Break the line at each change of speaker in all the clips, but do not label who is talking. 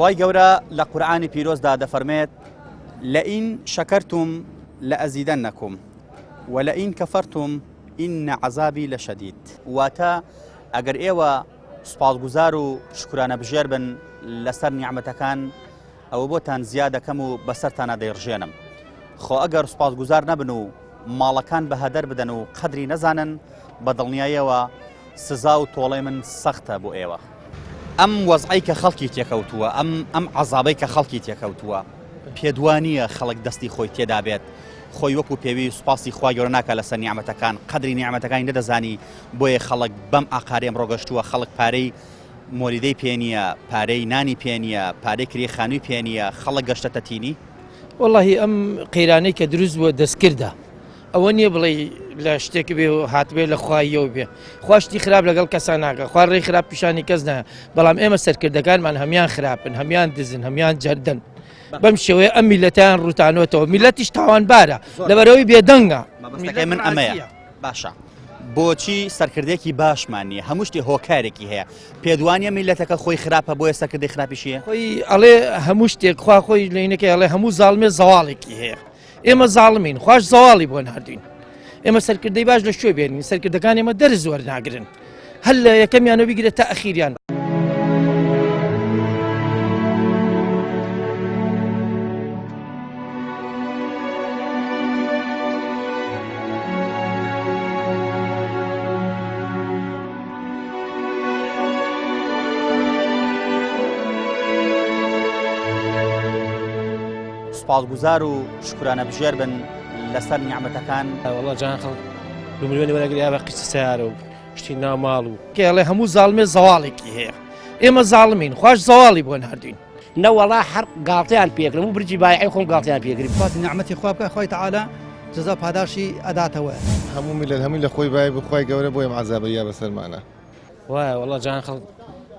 خوای گەورە لە قورئانی پیرۆزدا دەفەرمێت لئین شەکەرتم لەئەزیدەنەکم وەلئین کەفەرتم ئین عەزابی لەشەدید. واتە ئەگەر ئێوە سوپاسگوزار و شکرانە بژێر بن لەسەر نیعمەتەکان ئەوە بۆتان زیاد دەکەم و بەسەرتانە دەیڕژێنم. خۆ ئەگەر سوپاسگوزار نەبن و ماڵەکان بە هەدەر بدەن و قەدری نەزانن بە دڵنیاییەوە سزا و تۆڵەی من سەختە بۆ ئێوە. ئەم وەزعی کە خەڵکی تێکەوتووە، ئەم عەزابەی کە خەڵکی تێکەوتووە پێدوانیە خەڵک دەستی خۆی تێدا بێت، خۆی وەکو پێوی سوپاسی خوا گەورە ناکە لەسەر نیعمەتەکان، قەدری نیعمەتەکانی نەدەزانی. بۆیە خەڵک بەم ئاقارێم ڕۆگەشتووە، خەڵک پارەی مۆلیدەی پێ نییە، پارەی نانی پێ نییە، پارەی کرێخانووی پێ نییە، خەڵک گەشتەتە تینی.
واللهی ئەم قەیرانەی کە دروست بووە دەستکردە، ئەوە نییە بڵێ لە شتێک بێ و هاتبێ لە خواییەوە بێ. خوا شتی خراپ لەگەڵ کەسان ناکە، خوا ڕێی خراپ پیشانی کەس نایە، بەڵام ئێمە سەرکردەکانمان هەمیان خراپن، هەمیان دزن، هەمیان جەردن. بەم شێوەیە ئەم میلەتیان ڕوتانەوەتەوە، میلەتیش تاوانبارە لەبەرەوەی بێدەنگە.
مەبەستەکەی من ئەمەیە. باشە بۆچی سەرکردێکی باشمان نییە؟ هەموو شتی هۆکارێکی هەیە. پێدوانیە میلەتەکە خۆی خراپە بۆیە سەرکردەی خراپیشیە؟
خۆی ئەڵێ هەموو شتێک خوا خۆی لەینەکەی ئەڵێ هەموو زاڵمێ زەواڵێکی هەیە. ئێمە زاڵمین، خوش زەواڵی بۆ ناردوین. ئێمە سەرکردەی باش لە شوێ بێنین، سەرکردەکان ئێمە دەرز وەرناگرن، هەل لە یەکەمیانەوە بیگرێت تا ئەخیریان.
سوپاسگوزار و شکرانە بژێر بن لەسەر نیعمەتەکان.
وەڵا جان خەڵک دوملیۆنی وەرەگری بە قیچە سیارە و شتی ناماڵ و
کێڵێ هەموو زاڵمێ زەواڵێکی هەیە. ئێمە زاڵمین، خوش زەواڵی بۆ ناردوین.
نەوەڵا هەر گاڵتەیان پێکردم و برجی بایعی خۆم گاڵتەیان پێکردی.
فاتی نیعمەتی خوا بکە خۆی تەعالا جەزا پاداشی ئەداتەوە.
هەموو میلەت هەمووی لە خۆی بای بخوای گەورە بۆ ئێمە عەزابەیە بەسەرمانە.
وایە وەڵا جان خەڵک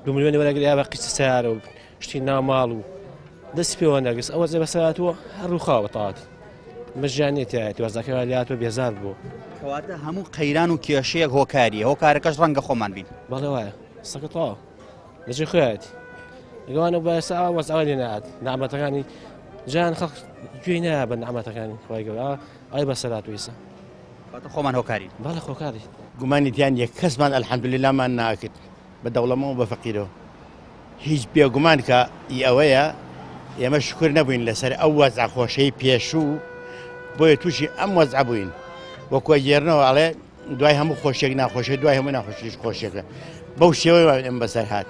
دوملیۆنی وەرەگری بە قیچە سیارە و شتی ناماڵ و دەست پێوە نەگەس ئەوە جێ بەسەراتوە هەر ڕووخاوە تەواتی مەژانێتیایەتی وەرزەکەی لاتوە بێزار بوو.
کەواتە هەموو قەیران و کێشەیەک هۆکاریە، هۆکارەکەش ڕەنگە خۆمان بین.
بەڵێ وایە سەکە تەواو لەجێ خۆیەتی ئەگەوانە بەسا وەزعەوە لێ نەهات نەعمەتەکانی جان خەڵک گوێی نایە بە نەعمەتەکانی خوای گەورە ئای بەسەراتویسە.
کەواتە خۆمان هۆکارین.
بەڵێ خۆکاری
گومانیتیان یەک کەسمان ئەلحەمدولیلامان ناکرد بە دەوڵەمەوە بە فەقیرەوە. هیچ بێگومان کە ئەوەیە ئێمە شکر نەبووین لەسەر ئەو وەزع خۆشەی پێشوو بۆیە تووشی ئەم وەزع بووین. وەکوە گێرنەوە ئەڵێ دوای هەموو خۆشێک ناخۆشی، دوای هەموو ناخۆشیش خۆشێکە. بەو شێوەی ئەم بەسەر هات.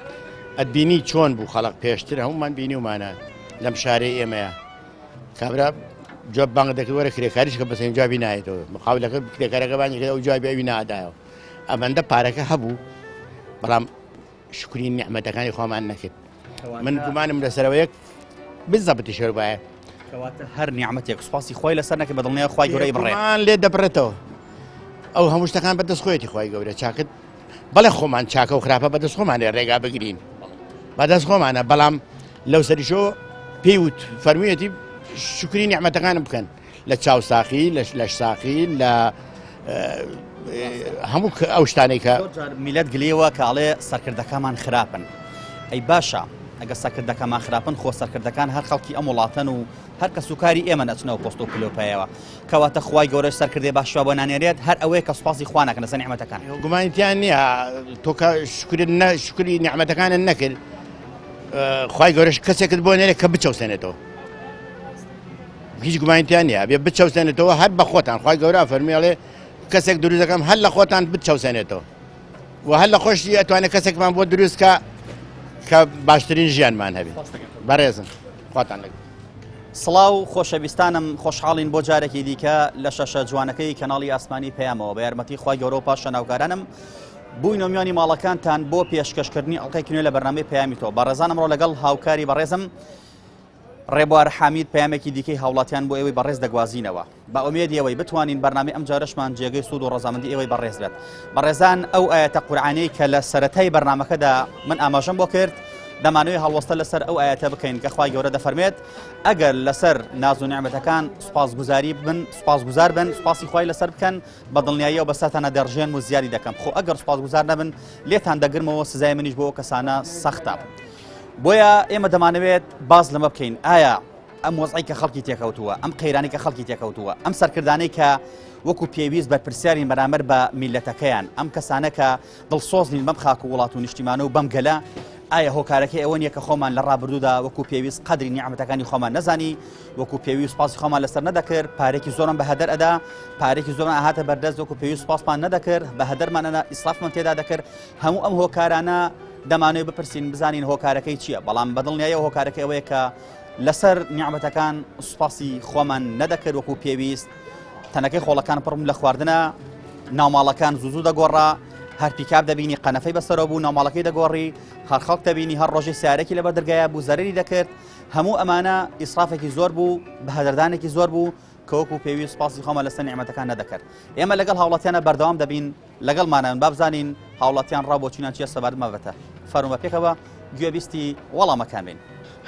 ئەتبینی چۆن بوو خەڵک پێشتر هەمومان بینی ومانە لەم شارەی ئێمەیە. کابرا جواب بانگ دەکرد وەرە کرێکاریش کە بەسەر جوابی نایێتەوە، مقاولەکە کرێکارەکە بانگی کرد ئەو جوابی ئەوی نادایەوە. ئەمەندە پارەکە هەبوو بەڵام شکری نیعمەتەکانی خۆمان نەکرد. من گومانم لەسەرەوەیەک بالضبط شربایە.
کەواتە هەر نیعمەتێک سوپاسی خۆی لەسەر نەکە بە دڵنیای خوای گەورەی بڕێ.
مان لێ دەبڕێتەوە. ئەو هەموو شتەکان بەدەست خۆیەتی خوای گەورە چاکت بەڵێ خۆمان چاکە و خراپە بەدەست خۆمانێ ڕێگا بگرین. بەدەست خۆمانە بەڵام لەو سەریشەوە پێی وت فەرموویەتی شکری نیعمەتەکانم بکەن لە چاو ساخی، لە لەش ساخی، لە هەموو ئەو شتانەی کە
میلەت گلێوە کە ئەڵێ سەرکردەکانمان خراپن. ئەی باشە ئەگە سەرکردەکەمان خراپن خۆ سەرکردەکان هەر خەڵکی ئەم وڵاتەن و هەر کە سوکاری ئێمە نەچنەوە پۆست و کلۆپەیەوە. کەواتە خوای گەورەش سەرکردێ باشوە بۆ نانێرێت هەر ئەوەیە کە سوپاسی خوا ناکەن لەسەر نیعمەتەکان.
گومانیتیان نییە تۆ کە شکری نیعمەتەکانت نەکرد خوای گەورەش کەسێکت بۆ نێرێت کە بچەوسێنێتەوە. هیچ گومانیتیان نییە بێ بچەوسێنێتەوە هەر بە خۆتان. خوای گەورە فەرمیێڵێ کەسێک دروست دەکەم هەر لە خۆتان بچەوسێنێتەوە و هەر لە خۆشی ئەتوانێت کەسێکمان بۆ دروستکە کە باشترین ژیانمان هەبێت. بەڕێزم خواتان لەگەڵ.
سڵاو خۆشەویستانم، خۆشحاڵین بۆ جارێکی دیکە لە شەشە جوانەکەی کەناڵی ئاسمانی پەیامەوە بە یارمەتی خوای گەورە و پاش شەناوکارانم بووینە میانی ماڵەکانتان بۆ پێشکەشکردنی ئەڵلقەیەکی نوێ لە بەرنامەی پەیامی تۆ. بەڕێزانم ڕۆ لەگەڵ هاوکاری بەڕێزم ڕێبوار حامید پەیامێکی دیکەی هاوڵاتیان بۆ ئێوەی بەڕێز دەگوازینەوە بە ئومێدی ئەوەی بتوانین بەرنامەی ئەم جارەشمان جێگەی سوود و ڕەزامەندی ئێوەی بەڕێز بێت. بەڕێزان ئەو ئاەتە قورئانەی کە لە سەرەتای بەرنامەکەدا من ئاماژەم بۆ کرد دەمانەوەی هەڵوەستە لەسەر ئەو ئاەتە بکەین کە خوای گەورە دەفەرمێت ئەگەر لەسەر ناز و نیعمەتەکان سوپاسگوزار بن سوپاسی خوای لەسەر بکەن بە دڵنیاییەوە بەساتانە دەڕژێن و زیادی دەکەم. خۆ ئەگەر سوپاسگوزار نەبن لێتان دەگرمەوە سزای منیش بۆ ئەو کەسانە سەختە. بۆیە ئێمە دەمانەوێت باز لەمە بکەین ئایا ئەم وەزعی کە خەڵکی تێکەوتووە ئەم قەیرانی کە خەڵکی تێکەوتووە ئەم سەرکردانەی کە وەکو پێویست بەرپرسیارین بەرامبەر بە میلەتەکەیان ئەم کەسانە کە دڵسۆزنین بەم خاک و وڵات و نیشتیمانە و بەم گەلە ئایا هۆکارەکەی ئەوە نیە کە خۆمان لە ڕابردوودا وەکو پێویست قەدری نیعمەتەکانی خۆمان نەزانی وەکو پێویست پاسی خۆمان لەسەر نەدەکرد پارێکی زۆرم بە هەدەر ئەدا پارێکی زۆرمان ئاهاتە بەردەست وەکو پێویست پاسمان نەدەکرد بە هەدەرمانە ئیسرافمان تێدا دەکرد هەموو ئەم هۆکارانە دەمانوێت بپرسین بزانین هۆکارەکەی چییە بەڵام بەدڵنیایە هۆکارەکەی ئەوەیە کە لەسەر نیعمەتەکان سوپاسی خۆمان نەدەکرد وەکو پێویست تەنەکەی خۆڵەکان پڕم لە خواردنە ناوماڵەکان زوو دەگۆڕا هەر پیکاب دەبینی قەنەفەی بەسەرەوە بوو ناوماڵەکەی دەگۆڕی هەر خەڵک دەبینی هەر ڕۆژی سیارێکی لەبەر دەرگایە بوو زەرری دەکرد هەموو ئەمانە ئیسرافێکی زۆر بوو بە هەدەردانێکی زۆر بوو کە وەکو پێویست سوپاسی خۆمان لەسەر نیعمەتەکان نەدەکرد ئێمە لەگەڵ هاوڵاتیانە بەردەوام دەبین لەگەڵمانە با بزانین هاوڵاتیان ڕابۆچینان چیە سەبارەت مەبەتە فەرمووە پێکەوە گوێبیستی وەڵامەکان بین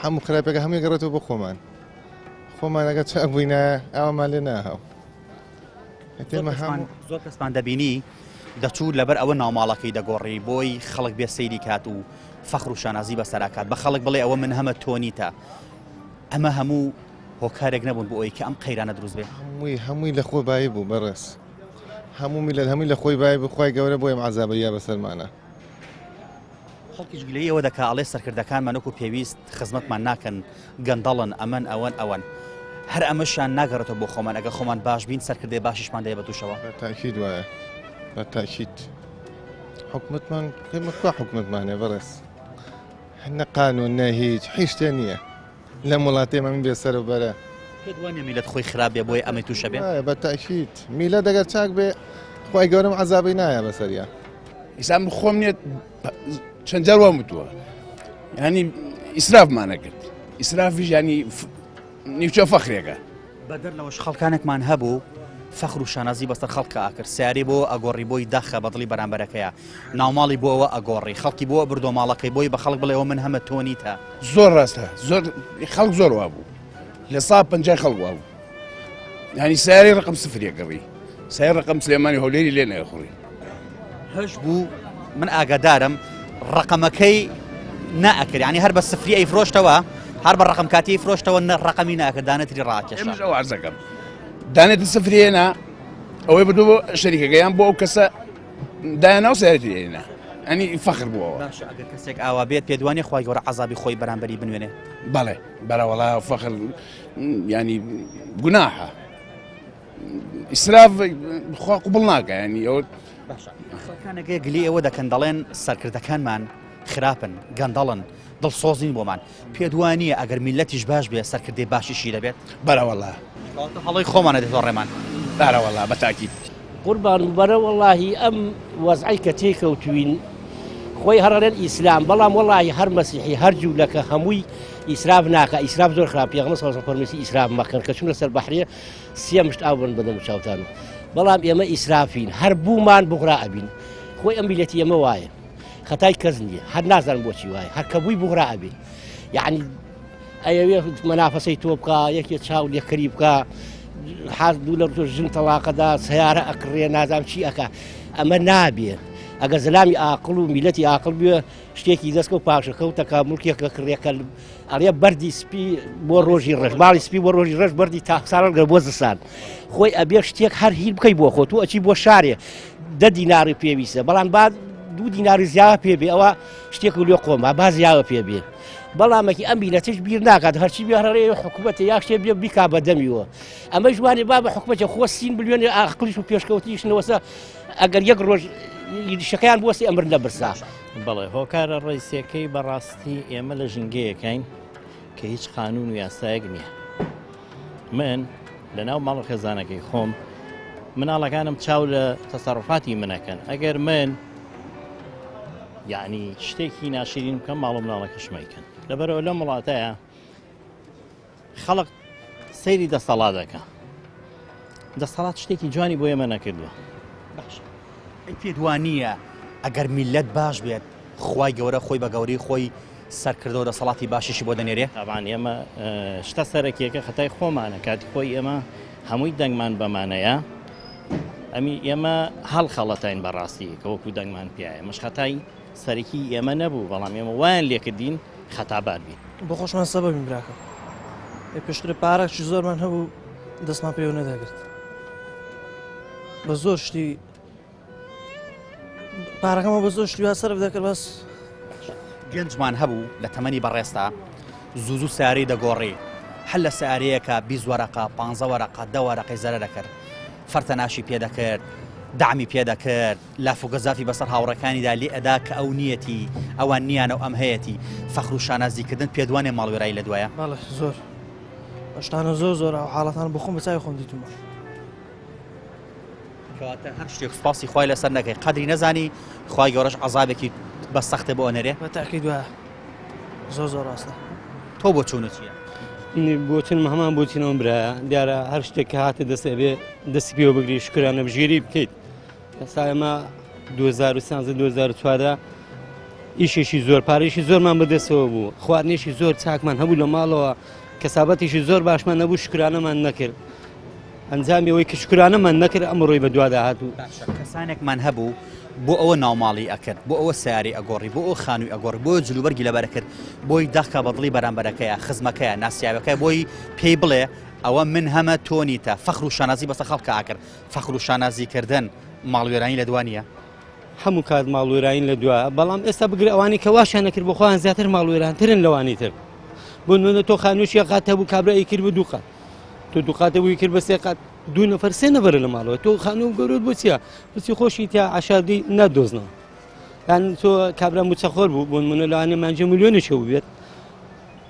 هەموو خراپەکە هەمووی گەڕێتەوە بۆ خۆمان ئەگەر چاک بووینە ئەومان لێ ناهاو
زۆر کەسمان دەبینی دەچوو لەبەر ئەوە ناوماڵەکەی دەگۆڕی بۆی خەڵک بێ سەیری کات و فەخر و شانازی بەسەراکات بە خەڵک بڵێ ئەوە من هەمە تۆنیتە ئەمە هەموو هۆکارێک نەبوون بۆ ئەوەی کە ئەم قەیرانە دروست بێ
هەمووی لە خۆی بای بوو بەڕێز هەمووی لە خۆی بای بخوای گەورە بۆ ئێم عەزابەیە بەسەرمانە
خەڵکیش گلەی ئەوە دەکا ئەڵێ سەرکردەکانمان وەکو پێویست خزمەتمان ناکەن گەندەڵن ئەمەن ئەوەن هەر ئەمەشیان ناگەڕێتەوە بۆ خۆمان ئەگە خۆمان باش بین سەرکردەی باشیشمان دەیە بە تووشەوە
بەتاکید وایە بەتاکید حکومتمان ئێمە کوا حکومتمانێ بەڕێز نە قانون نە هیچ شتێ نییە لەم وڵاتێ ئێمە من بێ سەرەوبەرە
پێت وانە میلەت خۆی خراپ بێ بۆی ئەمەی تووشە بێ
بەتاکید میلەت ئەگەر چاک بێ خوای گەورەم عەزابی نایە بەسەریان
ئیسلام خۆم نیێت چەند جار وام وتووە ینی ئیسرافمانە کرد ئیسرافیش ینی نیوچە فەخرێکە
بەدەر لەوەش خەڵکانێکمان هەبوو فەخر و شانازی بەسەر خەڵکە ئاکرد سیاری بۆ ئەگۆڕی بۆی داخە بەدڵی بەرامبەرەکەیە ناوماڵی بۆ ئەوە ئەگۆڕی خەڵکی بۆ بردۆ ماڵەکەی بۆی بە خەڵک بڵێەوە من هەمە تۆنیتە
زۆر ڕاستە زۆر خەڵک زۆر وا بوو لە 150 خەڵک وا بوو ینی سیاری ڕقم سفرێکەڕی سای ڕقم سلێمانی هەولێری لێ نەخوڕی
هەش بوو من ئاگادارم ڕقەمەکەی نائەکرد ینی هەر بە سفری ئەی فرۆشتەوە هەر بە ڕقم کاتی فرۆشتەوە ڕقەمی ناکرد دانێتری ڕاکێشە
ئەو عەرزەکەم دانێتە سفرێنە ئەوەی بردو بۆ شەریکەکەیان بۆ ئەو کەسە دایاناو سیارەتی لێنە ئەنی فەخر بووەوە
باشە ئەگەر کەسێک ئاوا بێت پێدوانی خوای گەورە عەزابی خۆی بەرامبەری بنوێنێ
بەڵێ بەرەوەڵا فەخر ینی گوناحە ئیسراف خوا قوبڵ ناکە ینی ئەوە
خەڵکانەکەی گلی ئەوە دەکەن دەڵێن سەرکردەکانمان خراپن گەندەڵن دڵسۆزین بۆمان پێدوانیە ئەگەر میلەتیش باش بێ سەرکردەی باشیشی دەبێت
بەرەوەڵا
هەڵی خۆمانە دێتۆ ڕێمان
بەرەوەڵا بەتاکید
قوربان بەرە وەڵاهی ئەم وەزعی کە تێکەوتوین خۆی هەڕەن ئیسلام بەڵام وەڵاهی هەر مەسیحی هەر جوولەکە هەمووی ئیسراف ناکە ئیسراف زۆر خراپ پێغەمبەر صلی الله علیه و فەرمووی ئیسراف مەکەن کە چوونە سەر بەحرێ سێ مشت ئاو بن بەدەم چاوتان بەڵام ئێمە ئیسرافین هەر بوومان بغرا ئەبین خۆی ئەم میلەتی ئێمە وایە خەتای کەس نییە هەر نازانم بۆچی وایە هەر کە بووی بغرا ئەبێ یعنی ئەوێ مەنافەسەی تۆ بکە یەکێ چاو لێکەری بکە حاز دوو لە ژن تەلاقەدا سیارە ئەکڕێ نازانم چی ئەکە ئەمە نابێ ئەگە زەلامی ئاقڵ و میلەتی ئاقڵ بوێ شتێکی دەستکە و پاشەکەوتەکە مولکێکە کڕێکە ئەڵێ بەردی سپی بۆ ڕۆژی ڕێژ ماڵی سپی بۆ ڕۆژی ڕێژ بەردی تاخساڵگە بۆ زستان خۆی ئەبێ شتێک هەر هیر بکەی بۆ خۆت و ئەچی بۆ شارێ 10 دیناری پێویستە بەڵام با 2 دیناری زیاوە پێبێ ئەوە شتێک لێ قۆمە با زیاوە پێبێ بەڵامێکی ئەم میلەتش بیر ناکات هەرچی بێڕێ حکوومەتە یا شتێ بێ بیکا بە دەمیەوە ئەمە جوانی با بە حکوومەتە خۆ سین بلیۆنی ئاقلیش و پێشکەوتیشنەوەسە ئەگەر یەک ڕۆژ شەکەیان بۆستی ئەمر لە برسا
بەڵێ هۆکارە ڕێسیەکەی بەڕاستی ئێمە لە ژنگەیەکەین کە هیچ قانون و یاسایەک نییە من لە ناو ماڵ خێزانەکەی خۆم مناڵەکانم چاو لە تەسەڕوفاتی منەکەن ئەگەر من یعنی شتێکی ناشرین بکەم ماڵ و مناڵەکەشمەیکەن لەبەرەوە لەم وڵاتەیە خەڵق سەیری دەسەڵات دەکە دەسەڵات شتێکی جوانی بۆ ئێمە نەکردووە
پێدوانیە ئەگەر میلەت باش بێت خوای گەورە خۆی بە گەوری خۆی سەرکردەوە دەسەڵاتی باشیشی بۆ دەنێرێ
تاوان ئێمە شتە سەرەکیەکە خەتای خۆمانە کاتی خۆی ئێمە هەمووی دەنگمان بەمانەیە ئەمی ئێمە هەڵ خەڵەتین بەڕاستی کە وەکو دەنگمان پیاە مەش خەتای سەرەکی ئێمە نەبوو بەڵام ئێمە وایان لێکردین خەتابار بین.
بۆ خۆشمان سەبەبین براکە پێشترە پارێکی زۆرمان هەبوو دەستمان پێوە نەداگرت بە زۆر شتی پارەکەمە بە زۆر شتی سەرف دەکرد بەس
گەنجمان هەبوو لە تەمەنی بەڕێستا زوو ساری دەگۆڕی هەل لە سارەیەکە 20 وەرەقە 15 وەرەقە 10 وەرەقەی زەرە دەکرد فەرتەناشی پێدەکرد دامی پێدەکرد لافوگەزافی بەسەر هاوڕەکانیدا لێ ئەدا کە ئەو نیەتی ئەوان نیانە و ئەم هەیەی فەخر و شانازیکردن پێدوانێ ماڵوێرایی لە دوایە
بەڵێ زۆر بەشتانە زۆر زۆر ئەو حاڵەتان بخۆم بەچای خۆم دیتمە
کەواتە هەر شتێک سوپاسی خوای لەسەر نەکەی قەدری نەزانی خوای گەورەش عەزابێکی بە سەختێ بۆ ئەنێرێ
بە تاکید وایە زۆر زۆر ڕاستە
تۆ بۆ چوونە چییە؟
بۆچون هەمان بۆچینەوە برایە دیارە هەر شتێک کە هاتە دەستێ بێ دەستی پێوە بگری شکرانە بژێری بکەیت ئێستا ئێمە 2013-2014 ئیشێکی زۆر پارێکی زۆرمان بەدەستەوە بوو خواردنێکی زۆر چاکمان هەبوو لە ماڵەوە کەسابەتێکی زۆر باشمان نەبوو شکرانەمان نەکرد ئەنجامی ئەوەی کە شکرانەمان نەکرد ئەمڕۆی بە دوادا هاتوو
کەسانێکمان هەبوو بۆ ئەوە ناوماڵی ئەکرد بۆ ئەوە سیاری ئەگۆڕی بۆ ئەو خانووی ئەگۆڕی بۆ جلوبەرگی لەبەرە کرد بۆی دەخکە بەدڵی بەرامبەرەکەیە خزمەکەیە ناسیاوەکەی بۆی پێی بڵێ ئەوە من هەمە تۆنیتە فەخر و شانازی بەسەر خەڵکە ئاکرد فەخر و شانازیکردن ماڵوێرانی لە دوانیە
هەموو کات ماڵوێرین لە دوایە بەڵام ئێستا بگرێ ئەوانی کە واشیان نەکرد بۆ خۆیان زیاتر ماڵوێرانترن لەوانی تر بۆ نمونە تۆ خانووشی قات هەبوو کابرایی کرد بە دوو قات تۆ دوو قاتەبووی کرد بە سێ قات دوو نەفەر سێ نەبەرە لە ماڵەوە تۆ خانوو گەورەت بۆ چییە بچی خۆشی تا عشادی نەدۆزنەوە یان تۆ کابرا موچەخۆر بوو بۆ نمونە لەوانێ مانجە ملیۆنێکی هەبوو بێت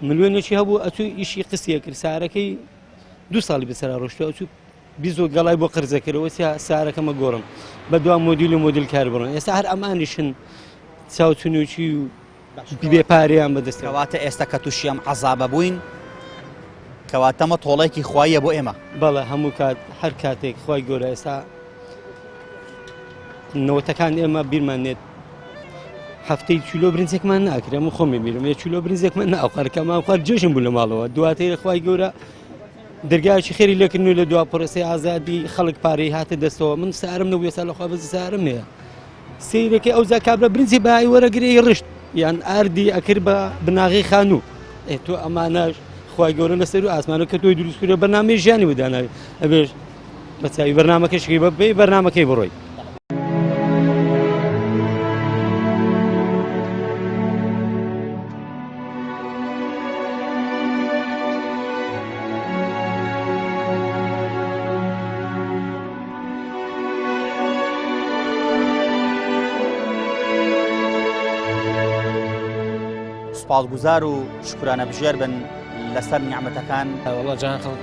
ملیۆنێکی هەبوو ئەچوو ئیشی قسیە کرد سارەکەی 2 ساڵی بەسەرا ڕۆشتووە ئەچوو بیزۆ گەڵای بۆ قرزەکەرەوە سارەکەمە گۆڕم بە دوام مۆدیل و مۆدیل کار بڕۆن ئێستا هەر ئەمانیشن چاوچنووکی و بێپارەیان بەدەست
کەواتە ئێستا کە تووشی ئەم عەزابە بووین کەواتەمە تۆڵێکی خواییە بۆ ئێمە
بەڵێ هەموو کات هەر کاتێک خی گەورە ئێستا نەوەتەکان ئێمە بیرمانێت هەفتەی چیلۆ برنجێکمان ناکرێم و خۆمی بیرم یە چیلۆ برنجێکمان ناوقارەکەمان خوارد جێژم بوو لە ماڵەوە دواتەی خی گەورە دەرگایکی خێری لێکردن و لە دوا پرۆسی ئازادی خەڵک پارەی هاتە دەستەوە من سارم نەبوو ێستا لەخوا بەزی سارم نییە سیرەکەی ئەوزا کابرا برنجی بەهای وەرەگرێ ڕشت یان ئاردی ئەکرد بە بناغی خانوو تۆ ئەمانەش خی گەورە لەسەر و ئاسمانە کە تۆی دروستکرە بەرنامەی ژیانی بداناوی ئەبێش بەچوی بەرنامەکەشی بەبێ بەرنامەکەی بڕۆی
سوپاسگوزار و شکرانە بژێر بن لەسەر نیعمەتەکان
وڵا جان خەڵ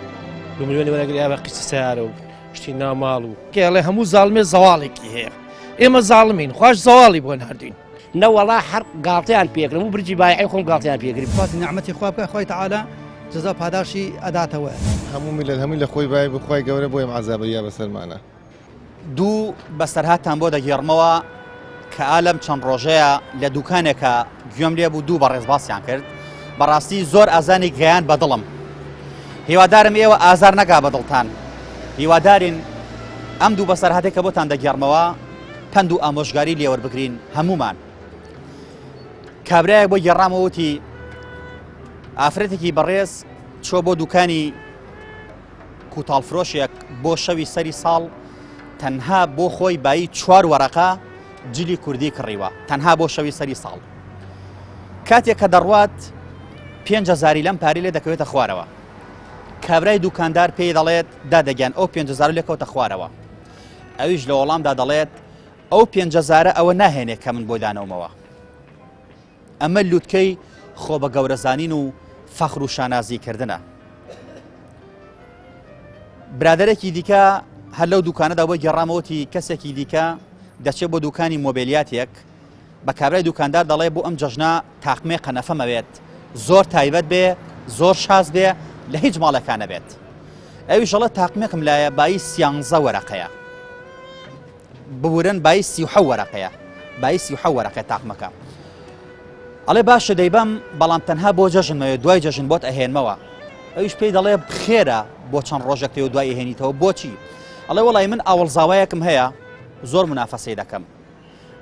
2 ملیۆنی وەرەگری بە قیچە سیارە و شتی ناوماڵ و
کێڵێ هەموو زاڵمێ زەواڵێکی هەیە ئێمە زاڵمین خوش زەواڵی بۆ ناردوین
نەوەڵا هەر گاڵتەیان پێکردم و برجی بایعی خۆم گاڵتەیان پێگری
فاتی نعمەتی خوا بکە خۆی تەعالە جەزا پاداشی ئەداتەوە
هەموو میلەت هەمووی لە خۆی بای بخوای گەورە بۆ ئێمە عەزابەیە بەسەرمانە
دوو بەسەرهاتان بۆ دەگێڕمەوە کە ئالەم چەند ڕۆژەیە لە دوکانێکە گوێم لێ بوو دوو بەڕێز باسییان کرد بەڕاستی زۆر ئازانی گەیان بە دڵم هیوادارم ئێوە ئازار نەگا بە دڵتان هیوادارین ئەم دوو بەسەرهاتێک کە بۆتان دەگێڕمەوە پند و ئامۆژگاری لێوەربگرین هەمومان کابرایەک بۆ گێڕامەوەتی ئافرەتێکی بەڕێز چۆ بۆ دوکانی کوتاڵفرۆشێک بۆ شەوی سەری ساڵ تەنها بۆ خۆی بایی 4 وەرەقە جلی کوردی کڕیوە تەنها بۆ شەوی سەری ساڵ کاتێک کە دەڕوات 5,000 لەم پارەی لێ دەکەوێتە خوارەوە کابرای دوکاندار پێی دەڵێت دادەگیان ئەو 5,000 لێکەوتە خوارەوە ئەویش لە وەڵامدا دەڵێت ئەو 5,000 ئەوە ناهێنێت کە من بۆ دانەومەوە ئەمە لووتکەی خۆ بە گەورەزانین و فەخر و شانازیکردنە برادەرێکی دیکە هەر لەو دوکانەدا بۆ گەڕامەوەتی کەسێکی دیکە دەچێت بۆ دوکانی مۆبیلیاتێک بە کابرای دوکاندار دەڵێ بۆ ئەم جەژنە تاقمێ قەنەفەمەوێت زۆر تایبەت بێ زۆر شاز بێ لە هیچ ماڵەکانە بێت ئەویش دەڵێت تاقمێکم لایە بای 13 وەرەقەیە ببورن بای 37 وەرەقەیە بای 37 وەرەقەیە تاقمەکە ئەڵێ باشە دەیبەم بەڵام تەنها بۆ جەژنمەوێت دوای جەژن بۆت ئەهێنمەوە ئەویش پێی دەڵێ خێرە بۆ چەند ڕۆژێک تێ و دوای ئەهێنیتەوە بۆچی ئەڵێ وەڵای من ئاوەڵزاوایەکم هەیە زۆر منافەسەی دەکەم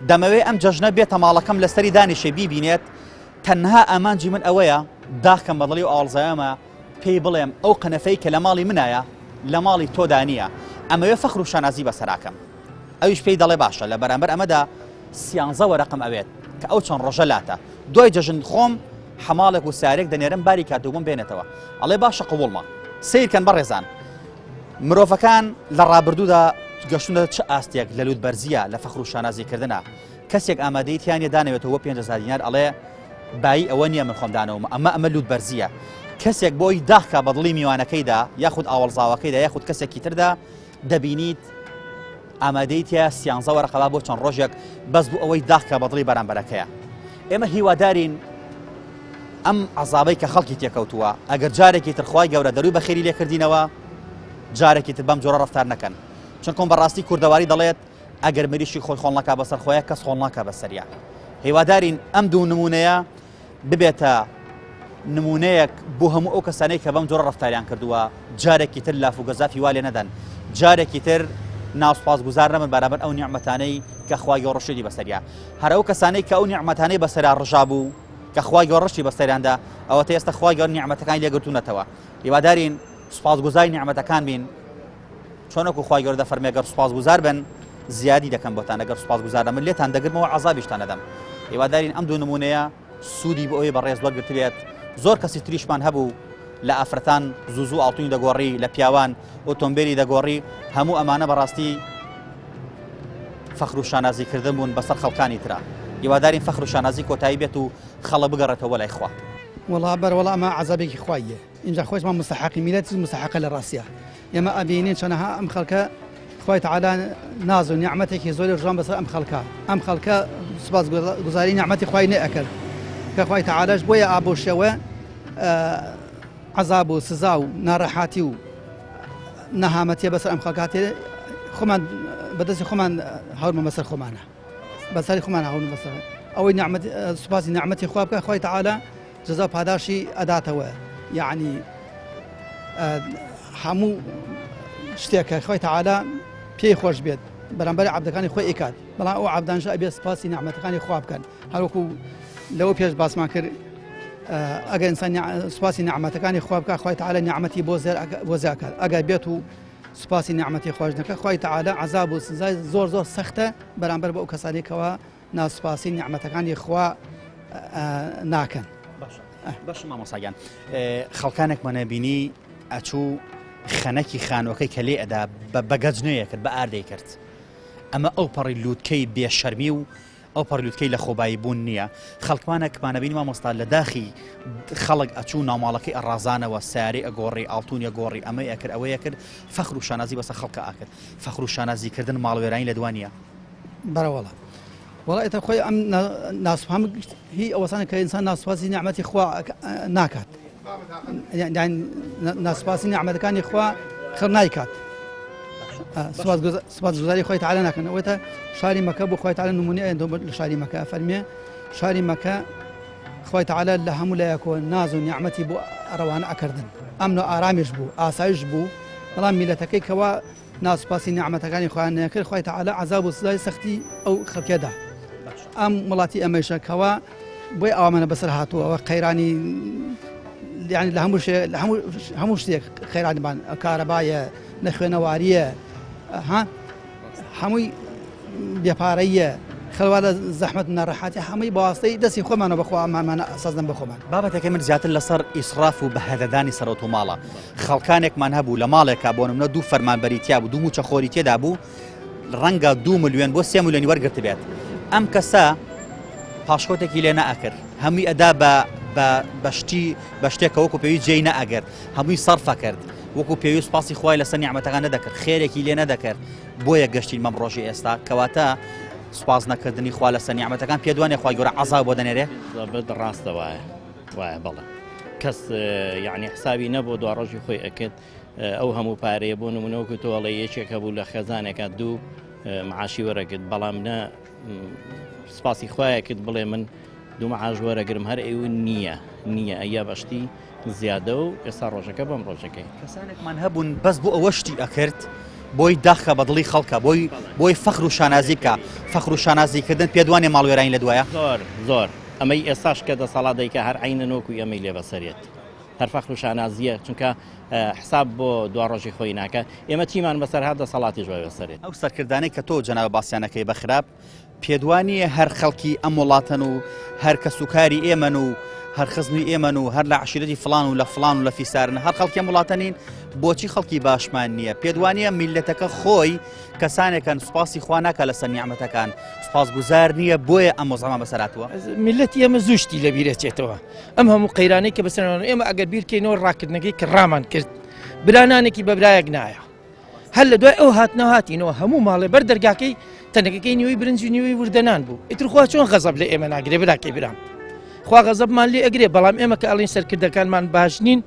دەمەوێت ئەم جەژنە بێتە ماڵەکەم لەسەری دانیشێ بیبینێت تەنها ئامانجی من ئەوەیە داخکەم بەدڵی و ئاڵزایەمە پێی بڵێم ئەو قەنەفەی کە لە ماڵی منایە لە ماڵی تۆدا نییە ئەمەوێ فەخر و شانازی بەسەراکەم ئەویش پێی دەڵێ باشە لە بەرامبەر ئەمەدا 13 وەرەقم ئەوێت کە ئەو چەند ڕۆژە لاتە دوای جەژن خۆم حەماڵێک و سارێک دەنێرم باری کاتوبم بێنێتەوە ئەڵێ باشە قبوڵمە سیرکەن بەڕێزان مرۆڤەکان لە ڕابردوودا گەشتونە چه ئاستێک لە لوت بەرزیە لە فەخر و شانازیکردنە کەسێک ئامادەیتیانە دانەوێتەوە 500 دینار ئەڵێ بایی ئەوە نییە من خۆم دانەوە ئەمە لوت بەرزیە کەسێک بۆی داخکە بەدڵی میوانەکەیدا یاخود ئاوەڵزاوەکەیدا یاخود کەسێکی تردا دەبینیت ئامادەیتە 13 وەرەقەڵا بۆ چەند ڕۆژێک بەس بوو ئەوەی داخکە بەدڵی بەرامبەرەکەیە ئێمە هیوادارین ئەم عەزابەی کە خەڵکی تێکەوتووە ئەگەر جارێکی تر خوای گەورە دەروی بەخێری لێکردینەوە جارێکی تر بەم جۆرە ڕەفتار نەکەن چونکۆم بەڕاستی کوردەواری دەڵێت ئەگەر مریشی خۆی خۆڵ ناکا بەسەر خۆیە کەس خۆڵ ناکا بەسەریە هیوادارین ئەم دوو نمونەیە ببێتە نمونەیەک بۆ هەموو ئەو کەسانەی کە بەم جۆرە ڕەفتاریان کردووە جارێکی تر لاف و گەزافی وا لێ نەدەن جارێکی تر ناوسپاسگوزار نەبن بەرامبەر ئەو نیعمەتانەی کە خوای گەورە ڕەشیدی بەسەریە هەر ئەو کەسانەی کە ئەو نیعمەتانەی بەسەرا ڕژا بوو کە خوای گەورە ڕەشی بەسەریاندا ئەوەتە ئێستا خوای گەورە نیعمەتەکانی لێگرتوونەتەوە هیوادارین سوپاسگوزاری نیعمەتەکان بین چۆنەکو خوای گەورە دەفەرمێ گەر سوپاسگوزار بن زیادی دەکەم بۆتان ئەگەر سوپاسگوزار من لێتان دەگرمەوە عەزابیشتان نەدەم هیوادارین ئەم دوو نمونەیە سوودی بۆ ئەوەی بەڕێز وەرگرت بێت زۆر کەسی تریشمان هەبوو لە ئافرەتان زوو ئاڵتوونی دەگۆڕی لە پیاوان ئۆتۆمبیلی دەگۆڕی هەموو ئەمانە بەڕاستی فەخر و شانازیکردن بوون بەسەر خەڵکانی ترا هیوادارین فەخر و شانازی کۆتایی بێت و خەڵە بگەڕێتەوە لای خوا
والله بەرەوەڵا ئەمە عەزابێکی خوایە اینجا خۆشمان مستحقی میلەتی مستحقە لە ڕاستیە ئێمە ئەبینین چۆنەها ئەم خەڵکە خوای تعالی ناز و نیعمەتێکی زۆری ژوان بەسەر ئەم خەڵکە سوپاسگوزاری نیعمەتی خوای نەئەکرد کە خوای تعالیش بۆیە ئابۆشەوە عەزاب و سزا و ناڕەحاتی و نەهامەتیە بەسەر ئەم خەڵکاتێ خۆمان بەدەستی خۆمان هەورمە بەسەر خۆمانە بەسەری خۆمان هەورمە بەسەر ئەوەی سوپاسی نیعمەتی خوا بکە خوای تعالی جەزا و پاداشی ئەداتەوە یعنی هەموو شتێکە خوای تعالی پێی خۆش بێت بەرامبەری عەبدەکانی خۆی ئیکات بەڵام ئەو عەبدانش ئەبێ سوپاسی نیعمەتەکانی خوا بکەن هەروەکو لەوە پێش باسمان کرد ئەگەر ئینسان سوپاسی نیعمەتەکانی خوا بکە خوای تعالی نیعمەتی بۆ زیاکات ئەگەر بێت و سوپاسی نیعمەتی خۆش نەکە خوای تعالی عەزاب و سزای زۆر سەختە بەرامبەر بە ئەو کەسانێکەوە ناسوپاسی نیعمەتەکانی خوا ناکەن
باش مامۆساگیان خەڵکانێکمانە بینی ئەچوو خەنەکی خانوەکەی کە لێ ئەدا بە گەجنەیە کرد بە ئاردەی کرد ئەمە ئەو پەڕی لووتکەی بێشەرمی و ئەو پەرلووتکەی لە خۆبایی بوون نییە خەڵکمانێکمانەبینی مامۆستا لە داخی خەڵک ئەچوو ناوماڵەکەی ئەڕازانەوە ساری ئەگۆڕی ئاڵتونیە گۆڕی ئەمەی ئەکرد ئەوەیە کرد فەخر و شانازی بەسەر خەڵکە ئاکرد فەخر و شانازیکردن ماڵوێرانی لە دوانیە
بەرەوەڵە وڵا ئێتە خۆی ئەم ناسوهام هی ئەوەسانە کە ئینسان ناسوپاسی نیعمەتی خوا ناکات ناسوپاسی نیعمەتەکانی خوا خڕ نایکات سوپاسگوزاری خوای تعالی ناکەن ئەوەتە شاری مەکە بۆ خوای تعالی نمونەی لە شاری مەکە فەرمێ شاری مەکە خوای تعالی لە هەموو لایەکەوە ناز و نیعمەتی بۆ ئەڕەوانە ئەکردن ئەمن و ئارامیش بوو ئاسایش بوو بەڵام میلەتەکەی کەوا ناسوپاسی نیعمەتەکانی خۆیان نەکرد خوای تعالی عەزاب و سزای سەختی ئەو خەڵکێدا ئەم وڵاتی ئەمەیشە کەوا بۆی ئەوامانە بەسەر هاتووەوە قەیرانی یعنی لە هەموو شتێک خەیرانیمان کارەبایە نەخوێنەواریە هەمووی بێپارەیە خەڵوا لە زەحمەت نەڕەحاتی هەمووی بەواستەی دەستی خۆمانە بەخوا ئەمانمانە ئەسازدەن بە خۆمان
بابەتەکە من زیاتر لەسەر ئیسراف و بەهەدەدانی سەرۆت و ماڵە خەڵکانێکمان هەبوو لە ماڵێکا بۆ نمونە دوو فەرمانبەری تیا بوو دوو موچەخۆری تێدا بوو ڕەنگە 2 ملیۆن بۆ 3 ملیۆنی وەرگرت بێت ئەم کەسە پاشکۆتێکی لێ نەئەکرد هەمووی ئەدا بە شتێکە وەکو پێوی جێی نەئەگرت هەمووی سەرفە کرد وەکو پێویست پاسی خوای لەسەر نیعمەتەکان نەدەکرد خێرێکی لێ نەدەکرد بۆیە گەشتین مەم ڕۆژی ئێستا کەواتە سوپاس نەکردنی خوا لەسەر نیعمەتەکان پێ دوانێ خوای گەورە عەزاب بۆ دەنێرێ
ڕاستە وایە بەڵێ کەس یعنی حسابی نەبوو دوا ڕۆژی خۆی ئەکرد ئەو هەموو پارەیە بۆ نمونەوەکو تۆڵێ یەکێک هەبوو لە خێزانێکە دوو معاشی وەرەگرت بەڵام نە سپاسی خوایە کرد بڵێ من دوو معاش وەرەگرم هەر ئێوە نییە ئەیە بەشتی زیادە و ئێستا ڕۆژەکە بەم ڕۆژەکەی
کەسانێکمان هەبوون بەس بۆ ئەوە شتی ئەکرد بۆی داخە بەدڵی خەڵکە بۆی فەخر و شانازی بکە فەخر و شانازیکردن پێ دوانێ ماڵوێرانی لە دوایە
ئەمەی ئێستاش کە دەسەڵاتدەیکە هەر عینەنۆکو ئەمەی لێ بەسەرێت هەر فەخر و شانازیە چونکە حساب بۆ دوا ڕۆژی خۆی ناکە ئێمە چیمان بەسەر هات دەسەڵاتی ژۆی بەسەرێت
ئەو سەرکردانەی کە تۆ جەناب باسییانەکەی بەخراپ پێدوانیە هەر خەڵکی ئەم وڵاتەن و هەر کەسوکاری ئێمەن و هەر خزمی ئێمەن و هەر لە عشیرەتی فلان و لە فلان و لە فیسارن هەر خەڵکی ئەم وڵاتەنین بۆچی خەڵکی باشمان نییە پێدوانیە میلەتەکە خۆی کەسانێکن سوپاسی خوا ناکە لەسەر نیعمەتەکان سوپاسگوزار نییە بۆیە ئەم وەزعەمە بەسەراتوە
میلەتی ئێمە زوشتی لە بیرەچێتەوە ئەم هەموو قەیرانەی کە بەسەرەوە ئێمە ئەگەر بیرکەینەوە ڕاکردنەکەی کە ڕامان کرد برانانێکی بەبرایەک نایە هەر لە دوای ئەو هاتنەوە هاتینەوە هەموو ماڵێ بەر دەرگاکەی تەنەکەکەی نیوەی برنج و نیوەی وردەنان بوو ئیترخوا چۆن غەزەب لە ئێمە ناگرێ براکەی برام خوا غەزەبمان لێ ئەگرێ بەڵام ئێمە کە ئەڵین سەرکردەکانمان باش نین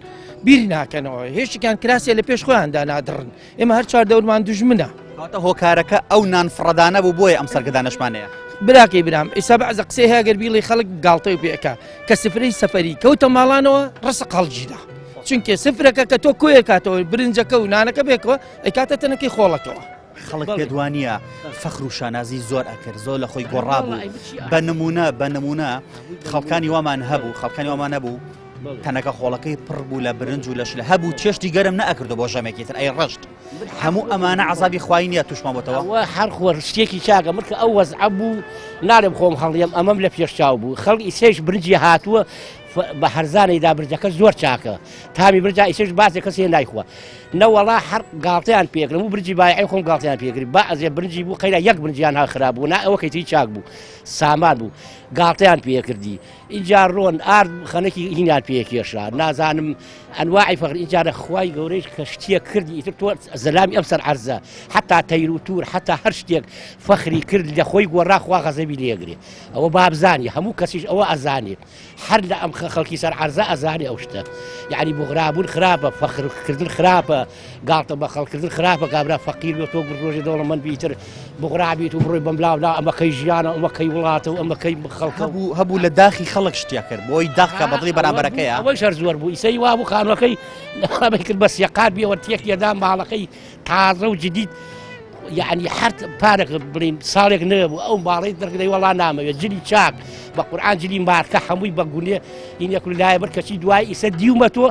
بیری ناکەنەوە هێشتێکیان کراسێ لە پێش خۆیاندا نادڕن ئێمە هەر چوار دەورمان دوژمنە
کاتە هۆکارەکە ئەو نانفڕەدانە بوو بۆیە ئەم سەرکردانەشمانەیە
براکەی برام ئێستا بەعزە قسەی هەیە گەر بیڵی خەڵک گاڵتەی پێکە کە سفرەی سەفەری کەوتە ماڵانەوە ڕسق هەڵگیدا چونکە سفرەکە کە تۆ کۆیە کاتەوە برنجەکە و نانەکە بێکەوە ئەکاتە تەنەکەی خۆڵەکەوە
خەڵک پێدوانیە فەخر و شانازی زۆر ئەکرد زۆر لە خۆی گۆڕابوو بە نمونە خەڵکانی وامان هەبوو تەنەکە خۆڵەکەی پڕ بوو لە برنج و لەش لە هەبوو چێشتی گەرم نەئەکردو بۆ ژەمێکیتر ئەی ڕەشت هەموو ئەمانە عەزابی خوای نییە توشمان بۆتەوە
هەر خۆ شتێکی چاکە مرکە ئەو وەزعە بوو نارێم خۆم هەڵیەم ئەمەم لە پێشچاو بوو خەڵکی ئیسێش برنجی هاتووە بە هەرزانەیدا برنجەکە زۆر چاکە تامی برنجا ئیسێش بازێک کەسێ نایخوا نەوەڵا هەر گاڵتەیان پێکرم و برنجی بایعی خۆم گاڵتەیان پێکری با ئەزێ برنجی بوو قەیرا یەک برنجیان ها خراب بوو نا ئەوە کەیتری چاک بوو سامان بوو گاڵتەیان پێکردی اینجا ڕۆن ئار خەنەکی هینیان پێکێشا نازانم ئەنواعی فەقر اینجا خوای گەورەی کە شتێک کردی ئیتر تۆ زەلامی ئەم سەر عەرزە حتا تەیر و تور حتا هەر شتێک فەخری کرد لە خۆی گۆڕا خوا غەزەبی لێگرێ ئەوە بابزانی هەموو کەسیش ئەوە ئەزانێ هەر لە ئەم خەڵکی سەر عەرزە ئەزانێ ئەو شتە یعنی بغرابوون خراپە فەخرکردن خراپە گاڵتە بە خەڵکردن خراپە کابرا فەقیر بێت تۆ ڕۆژێ دەوڵەمەند بیتر بغرابیت و بڕۆی بەم لاولا ئەمەکەی ژیانە ئەمەکەی وڵاتە و ئەمەکەی خەڵکە
هەبوو لە داخی خەڵک شتیا کرد بۆی داخکە بەدڵی بەرامبەرەکەیە
ئەوەی شەر زۆر بوو ئیسەی وا بوو خانوەکەی لەخرابەی کرد بە سیقات بێەوە تێک لێدا ماڵەکەی تازە و جدید یعنی هەر پارێک بڵین ساڵێک نەبوو ئەو باڵی دەرگدەی وەڵا نامەوێت جلی چاک بە قورئان جلی مارکە هەمووی بە گونێ هینێک لایە بەر کەچی دوای ئیسە دیومە تۆ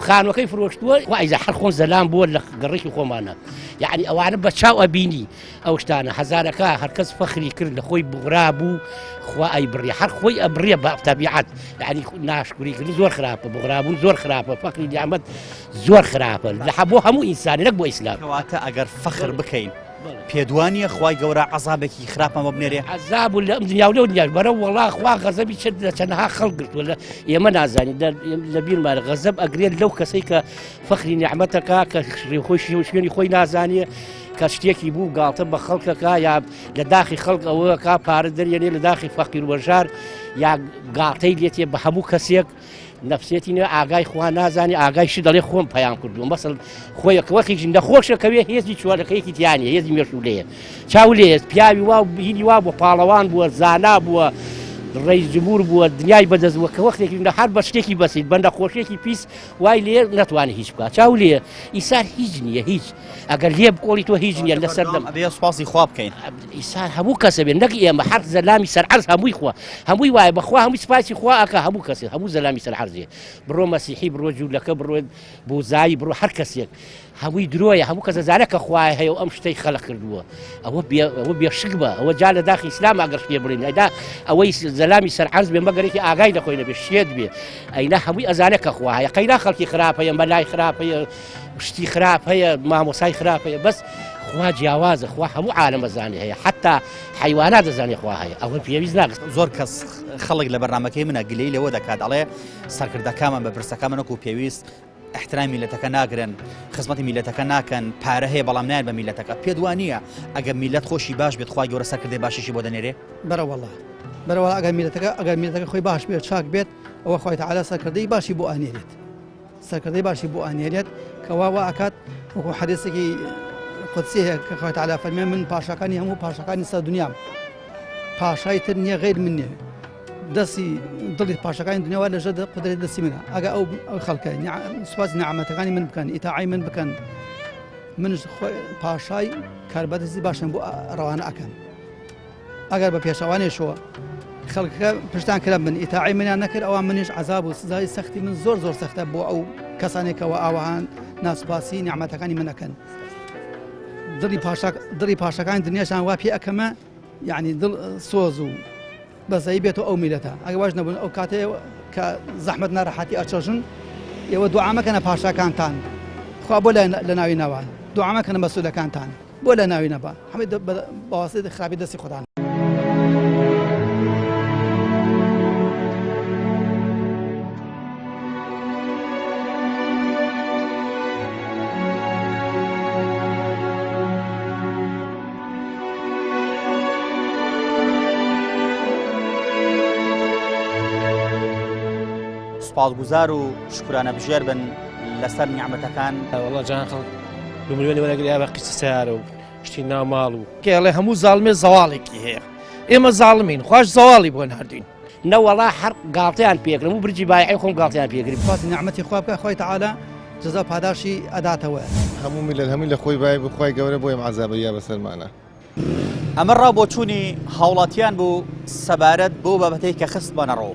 خانوەکەی فرۆشتووە وایزە هەر خۆن زەلام بووە لە گەڕێکی خۆمانە یعنی ئەوانە بە چاو ئەبینی ئەو شتانە هەزارەکە هەرکەس فەخری کرد لە خۆی بغرا بوو خوا ئەی بڕێ هەر خۆی ئەبڕێ بە تەبیعەت یعنی ناشکریکردن زۆر خراپە بغرابوون زۆر خراپە فەخری نیعمەت زۆر خراپە لە بۆ هەموو ئینسانی نەک بۆ ئیسلام
کەواتە ئەگەر فەخر بکەین پێدوانیە خوای گەورە عەزابێکی خراپەمە بنێرێ
عەزاب لە ئەم دنیا و لەو دنیا بەرە وەڵا خوا غەزەبی چەندەها خەڵک گرتووە لە ئێمە نازانین لە بیرمانە غەزەب ئەگرێت لەو کەسەی کە فەخری نیعمەتەکە کە خۆی شوێنی خۆی نازانێ کە شتێکی بوو گاڵتە بە خەڵکەکە یا لە داخی خەڵک ئەوەکە پارە دەرێنێ لە داخی فەقیر وەژار یا گاڵتەی لێتێ بە هەموو کەسێک نفسێتی نوێ ئاگای خوا نازانی ئاگای شی دەڵێ خۆم پەیام کردووە مەسەڵ خۆیەکەوەخیژی نەخۆشەکەوێ هێزی چوارەکەیەکی تیانە هێزی مێشولەیە چاو لێ پیاوی وا هینی وا بووە پاڵەوان بووە زانا بووە ڕێیس جمهور بووە دنیای بەدەستبووە کە وەختێکی لە هەر بە شتێکی بەسیت بەندە خۆشێکی پیس وای لێ نەتوانێت هیچ بکات چاو لێ ئیسار هیچ نییە هیچ ئەگەر لێ بقۆڵی تۆ هیچ نییە لەسەر دەم
ئەبێ سوپاسی خوا بکەین
ئیسار هەموو کەسە بێن نەک ئێمە هەر زەلامی سەر عەرز هەمووی خوا هەمووی وایە بەخوا هەمووی سپاسی خوا ئەکە هەموو کەسێک هەموو زەلامی سەر عەرزێ بڕۆ مەسیحی بڕۆ جوولەکە بڕۆ بوزایی بڕۆ هەر کەسێک هەمووی درۆیە هەموو کەسە زانە کە خوای هەیە و ئەم شتەی خەڵق کردووە ئەوە بێشک بە ئەوە جا لە داخی ئیسلام ئەگەر پێ بڕین ئەدا ئەوەی زەلامی سەر عەرز بێ مەگەرێکی ئاگای لەخۆی نەبێ شێت بێ ئەینا هەمووی ئەزانە کە خوا هەیە قەیرا خەڵکی خراپ هەیە مەلای خراپ هەیە شتی خراپ هەیە مامۆسای خراپ هەیە بەس خوا جیاوازە خوا هەموو عالەمە زانێ هەیە حتا حیوانات دەزانێ خوا هەیە ئەوە پێویست ناگەست
زۆر کەس خەڵک لە بەرنامەکەی منە گلەی لەوە دەکات دەڵێ سەرکردەکانمان بە برسەکانمان وەکو پێویست احترامی میلەتەکە ناگرن خزمەتی میلەتەکە ناکەن پارە هەیە بەڵام نایەن بە میلەتەکە پێدوانیە ئەگەر میلەت خۆشی باش بێت خوای گەورە سەرکردەی باشیشی بۆ دەنێرێ
بەرەوەڵا ئەگەر میلەتەکە خۆی باش بێت چاک بێت ئەوە خوای تەعالا سەرکردەی باشی بۆ ئانێرێت سەرکردەی باشی بۆ ئانێرێت کەوا وا ئەکات وەکو حەدیثێکی قودسی هەیە کە خوای تەعالا فەرمێ من پاشەکانی هەموو پاشەکانی سەر دنیام پاشای تر نییە غیر من نییە دەستی دڵی پاشەکانی دنیاوە لەژێر قودرەتی دەستی منە ئەگە ئەو خەڵکە سوپاسی نەعەمەتەکانی من بکەن ئیتاعای من بکەن منش پاشای کاربەدەستی باشن بۆ ڕەوانە ئەکەن ئەگەر بە پێشەوانێشەوە خەڵکەکە پشتان کرا من ئیتاعی منیان نەکرد ئەوان منیش عذاب و سزای سەختی من زۆر سەختە بۆ ئەو کەسانێکەوە ئاوەهان ناسوپاسی نیعمەتەکانی منەکەن دڵی پاشەکانی دنیاشان وا پێ ئەەکەمە یعنی دڵ سۆز و بەزایی بێتەوە ئەو میلەتە ئەگە باش نەبوون ئەو کاتەیە کە زەحمەت ناڕەحەتی ئەچەژن ئێوە دوعامەکەنە پاشەکانتان خوا بۆ لە ناوی نەوە دوعامەکەنە مەسئولەکانتان بۆ لە ناوی نەبە هەمووی بەواسطەی خراپی دەستی خوددان.
سپاسگوزار و شکرانە بژێر بن لەسەر نیعمەتەکان.
وەڵا جان خەڵک 2 ملیۆنی وەرەگریا بە قیچە سیارە و شتی ناماڵ و
کێڵێ هەموو زاڵمێ زەواڵێکی هەیە ئێمە زاڵمین خوش زەواڵی بۆ ناردوین
نەوەڵا هەر گاڵتەیان پێکرم و برجی بایعی خۆم گاڵتەیان پێگریم
خواتی نیعمەتی خوا بکە خۆی تەعالە جەزا پاداشی ئەداتەوە
هەموو میلەت هەمووی لە خۆی بای بخوای گەورە بۆ ئێم عەزابەریا بەسەرمانە.
ئەمە ڕابۆچوونی هاوڵاتیان بوو سەبارەت بۆ بابەتەی کە خست بە نەڕۆ.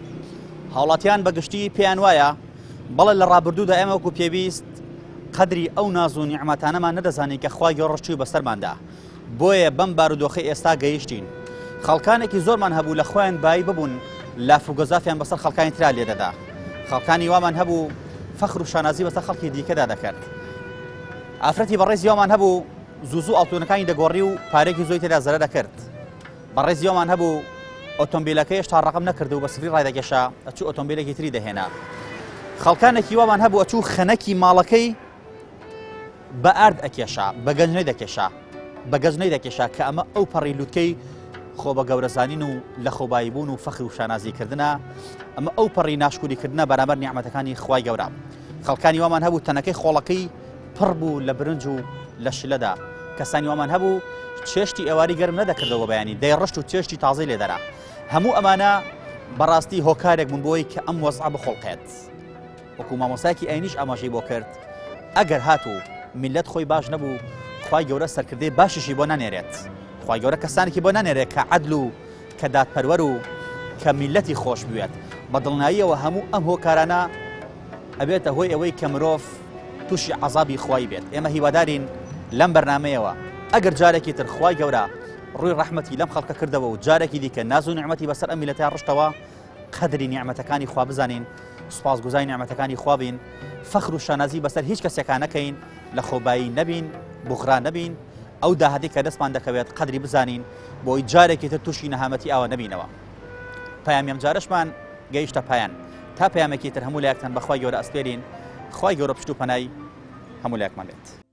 هاوڵاتیان بەگشتی پێیان وایە بەڵێ لە ڕابردوودا ئێمە وەکو پێویست قەدری ئەو ناز و نیعمەتانەمان نەدەزانین کە خوای گەورە ڕشتی بەسەرماندا بۆیە بەم بارودۆخی ئێستا گەیشتین. خەڵکانێکی زۆرمان هەبوو لە خۆیان بای ببوون لاف و گەزافیان بەسەر خەڵکانی ترا لێدەدا. خەڵکانی وامان هەبوو فەخر و شانازی بەسەر خەڵکی دیکەدا دەکرد. ئافرەتی بەڕێزی وامان هەبوو زوو ئاڵتونەکانی دەگۆڕی و پارێکی زۆی تێدا زەرە دەکرد. بەڕێزی وامان هەبوو ئۆتۆمبیلەکەی هێشتا ڕقم نەکرد و بە سفری ڕایدەگەشا ئەچوو ئۆتۆمبیلێکی تری دەهێنا. خەڵکانێکی وامان هەبوو ئەچوو خەنەکی ماڵەکەی بە ئارد ئەکێشا بە گەنجەی دەکێشا بە گەزنەی دەکێشا کە ئەمە ئەو پەڕی لووتکەی خۆ بە گەورەزانین و لە خۆبایی بوون و فەخر و شانازیکردنە ئەمە ئەو پەڕی ناشکوریکردنە بەرامبەر نیعمەتەکانی خوای گەورە. خەڵکانی وامان هەبوو تەنەکەی خۆڵەکەی پڕ بوو لە برنج و لە شلەدا. کەسانی وامان هەبوو چێشتی ئێواری گەرم نەدەکردەوە بەیانی دەیڕشت و چێشتی تازەی لێدەرا. هەموو ئەمانە بەڕاستی هۆکارێک بوون بۆی کە ئەم وەزع بخۆڵقێت. وەکو مامۆسایەکی ئاینیش ئاماژەی بۆ کرد ئەگەر هاتوو میلەت خۆی باش نەبوو خوای گەورە سەرکردەی باشیشی بۆ نانێرێت. خوای گەورە کەسانێکی بۆ نانێرێت کە عەدل و کە دادپەروەر و کە میلەتی خۆش بوێت. بە دڵنیاییەوە هەموو ئەم هۆکارانە ئەبێتە هۆی ئەوەی کە مرۆڤ تووشی عەزابی خوای بێت. ئێمە هیوادارین لەم بەرنامەیەوە ئەگەر جارێکی تر خوای گەورە ڕووی ڕەحمەتی لەم خەڵکە کردەوە و جارێکی دیکە ناز و نیعمەتی بەسەر ئەم میلەتیان ڕشتەوە قەدری نیعمەتەکانی خوا بزانین سوپاسگوزاری نیعمەتەکانی خوا بین فەخر و شانازی بەسەر هیچ کەسێکان نەکەین لە خۆبایی نەبین بوغرا نەبین ئەو داهەتی کە دەستمان دەکەوێت قەدری بزانین بۆی جارێکی تر تووشی نەهامەتی ئاوە نەبینەوە. پەیامیەم جارەشمان گەیشتە پایان تا پەیامێکی تر هەموو لایەکتان بەخوای گەورە ئەسپێرین خوای گەورە پشت و پەنای هەموو لایەکمان بێت.